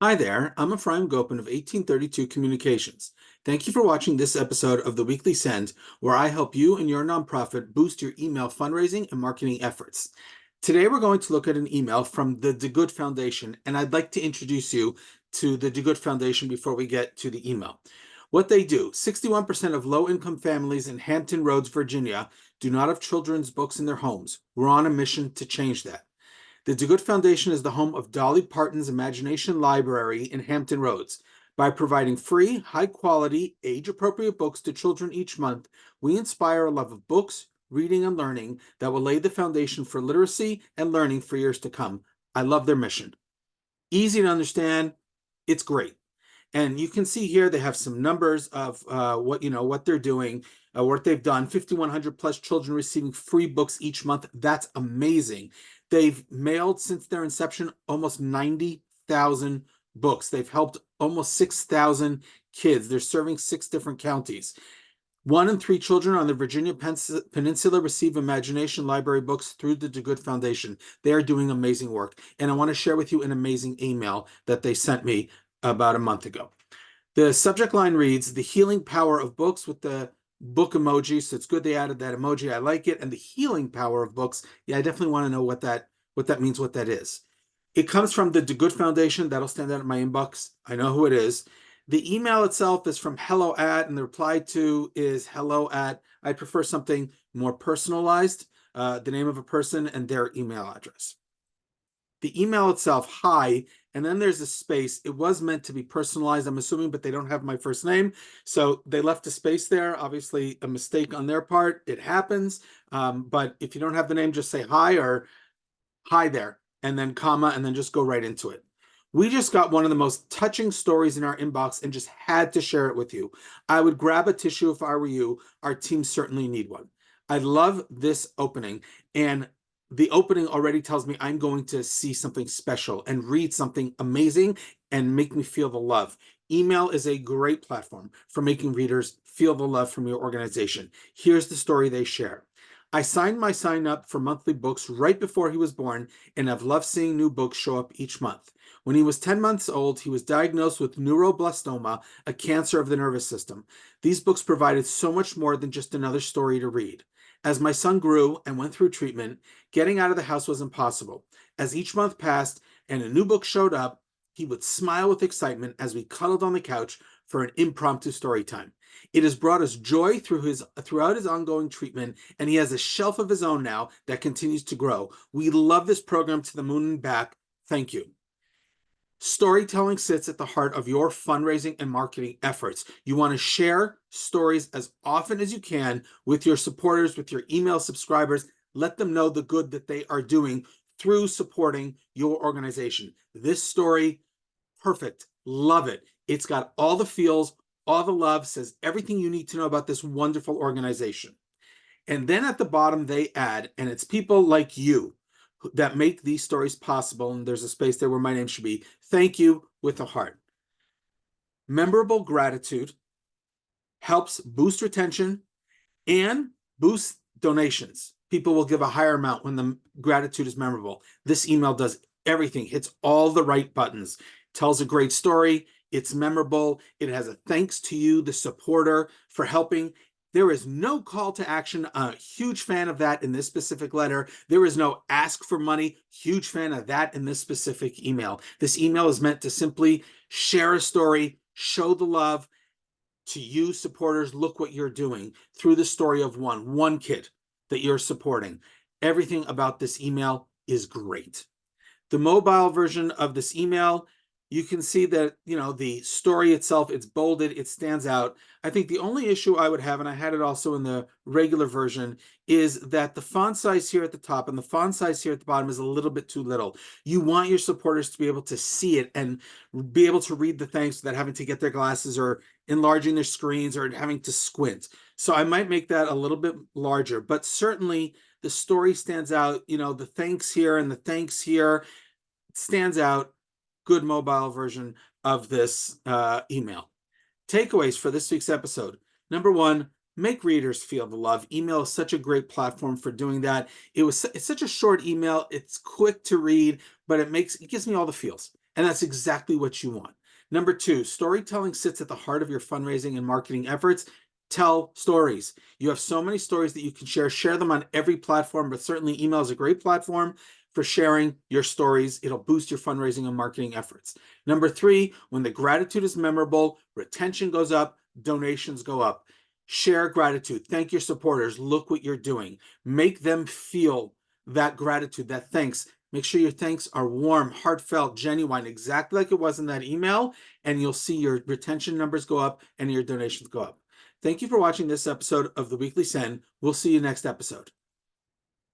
Hi there, I'm Ephraim Gopin of 1832 Communications. Thank you for watching this episode of the Weekly Send, where I help you and your nonprofit boost your email fundraising and marketing efforts. Today, we're going to look at an email from the DeGood Foundation, and I'd like to introduce you to the DeGood Foundation before we get to the email. What they do: 61% of low-income families in Hampton Roads, Virginia, do not have children's books in their homes. We're on a mission to change that. The DeGood Foundation is the home of Dolly Parton's Imagination Library in Hampton Roads. By providing free, high-quality, age-appropriate books to children each month, we inspire a love of books, reading, and learning that will lay the foundation for literacy and learning for years to come. I love their mission. Easy to understand. It's great. And you can see here they have some numbers of what they're doing, what they've done. 5,100 plus children receiving free books each month. That's amazing. They've mailed since their inception almost 90,000 books. They've helped almost 6,000 kids. They're serving 6 different counties. 1 in 3 children on the Virginia Peninsula receive Imagination Library books through the DeGood Foundation. They are doing amazing work. And I want to share with you an amazing email that they sent me about a month ago. The subject line reads, "The healing power of books," with the book emoji. So it's good they added that emoji. I like it. And the healing power of books. Yeah, I definitely want to know what that means, what that is. It comes from the DeGood Foundation. That'll stand out in my inbox. I know who it is. The email itself is from hello at, and the reply to is hello at. I prefer something more personalized, the name of a person and their email address. The email itself, hi, and then there's a space. It was meant to be personalized, I'm assuming, but they don't have my first name. So they left a space there. Obviously, a mistake on their part. It happens. But if you don't have the name, just say hi or hi there, and then comma, and then just go right into it. We just got one of the most touching stories in our inbox and just had to share it with you. I would grab a tissue if I were you. Our team certainly need one. I love this opening, and the opening already tells me I'm going to see something special and read something amazing and make me feel the love. Email is a great platform for making readers feel the love from your organization. Here's the story they share. "I signed my sign up for monthly books right before he was born, and I've loved seeing new books show up each month. When he was 10 months old, he was diagnosed with neuroblastoma, a cancer of the nervous system. These books provided so much more than just another story to read. As my son grew and went through treatment, getting out of the house was impossible. As each month passed and a new book showed up, he would smile with excitement as we cuddled on the couch for an impromptu story time. It has brought us joy throughout his ongoing treatment, and he has a shelf of his own now that continues to grow. We love this program to the moon and back. Thank you." Storytelling sits at the heart of your fundraising and marketing efforts. You want to share stories as often as you can with your supporters, with your email subscribers. Let them know the good that they are doing through supporting your organization. This story, perfect. Love it. It's got all the feels, all the love, says everything you need to know about this wonderful organization. And then at the bottom, they add, and it's people like you that make these stories possible. And there's a space there where my name should be. Thank you with a heart. Memorable gratitude helps boost retention and boost donations. People will give a higher amount when the gratitude is memorable. This email does everything, hits all the right buttons, tells a great story. It's memorable. It has a thanks to you, the supporter, for helping. There is no call to action. A huge fan of that in this specific letter. There is no ask for money. Huge fan of that in this specific email. This email is meant to simply share a story, show the love to you supporters. Look what you're doing through the story of one kid that you're supporting. Everything about this email is great. The mobile version of this email, you can see that, the story itself, it's bolded, it stands out. I think the only issue I would have, and I had it also in the regular version, is that the font size here at the top and the font size here at the bottom is a little bit too little. You want your supporters to be able to see it and be able to read the thanks without having to get their glasses or enlarging their screens or having to squint. So I might make that a little bit larger, but certainly the story stands out. The thanks here and the thanks here stands out. Good mobile version of this email. Takeaways for this week's episode. Number one, make readers feel the love. Email is such a great platform for doing that. It's such a short email. It's quick to read, but it gives me all the feels. And that's exactly what you want. Number two, storytelling sits at the heart of your fundraising and marketing efforts. Tell stories. You have so many stories that you can share. Share them on every platform, but certainly email is a great platform for sharing your stories. It'll boost your fundraising and marketing efforts. Number three, when the gratitude is memorable, retention goes up, donations go up. Share gratitude. Thank your supporters. Look what you're doing. Make them feel that gratitude, that thanks. Make sure your thanks are warm, heartfelt, genuine, exactly like it was in that email, and you'll see your retention numbers go up and your donations go up. Thank you for watching this episode of the Weekly Send. We'll see you next episode.